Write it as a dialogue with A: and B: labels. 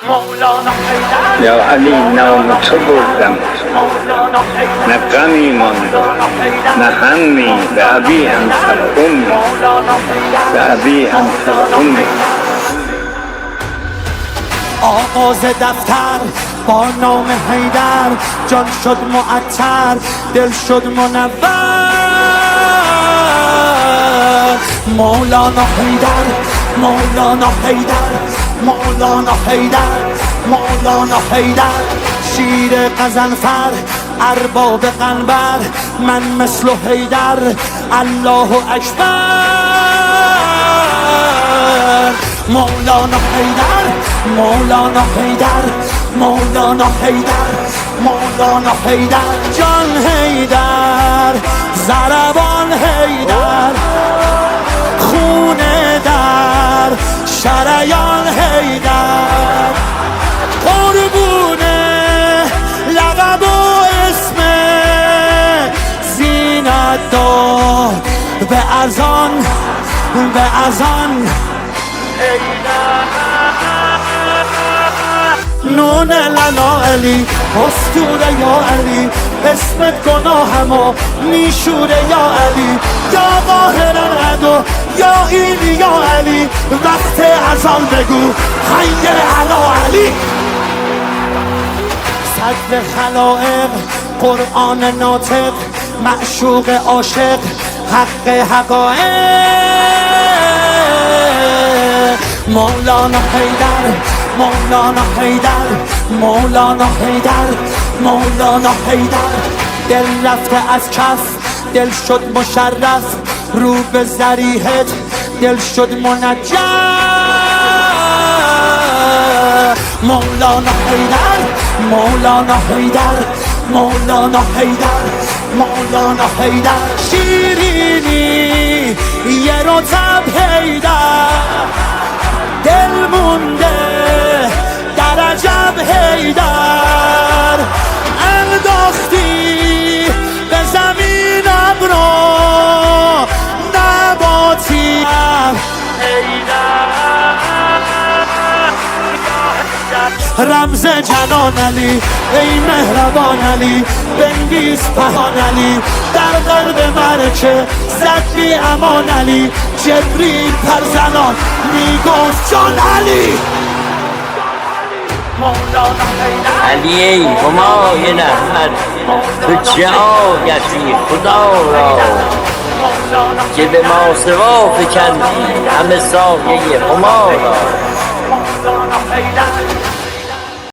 A: یا علی نام تو بردم، نه غمی ماند نه همی، به ابی انت و امی، به ابی انت و امی.
B: آغاز دفتر با نام حیدر، جان شد معطر دل شد منور. مولانا حیدر، مولانا حیدر، مولانا حیدر، مولانا حیدر. شیر غضنفر ارباب قنبر، من مثل حیدر الله اکبر. مولانا حیدر، مولانا حیدر، مولانا حیدر، مولانا حیدر. جان حیدر، ضربان حیدر، خون در شریان حیدر. قربون لقب و اسم زینت دار، به اذان به اذان نون لنا علی، اسطوره یا علی، اسمت گناهمو میشوره یا علی. یا قاهر العدو یا ایلی یا علی، وقت اذان بگو حی علی علی. صدر خلائق قرآن ناطق، معشوق عاشق حق حقایق. مولانا حیدر، مولانا حیدر، مولانا حیدر، مولانا حیدر. دل رفته از کف دل شد مشرف، رو به ذریحت دل شد منجم. مولانا حیدر، مولانا حیدر، مولانا حیدر، مولانا حیدر. شیرینی یه رطب حیدر، دل مونده در عجب حیدر. انداختی به زمین ابرو نباتی رمز جنان علی، ای مهربان علی، بنویس پهان علی. در قلب مرکه زد بی امان علی، جبریل پر زنان میگفت جان علی.
C: علی ای همای احمد، تو چه آگهی خدا را که به ما سوا فکندی همه سایه هما را.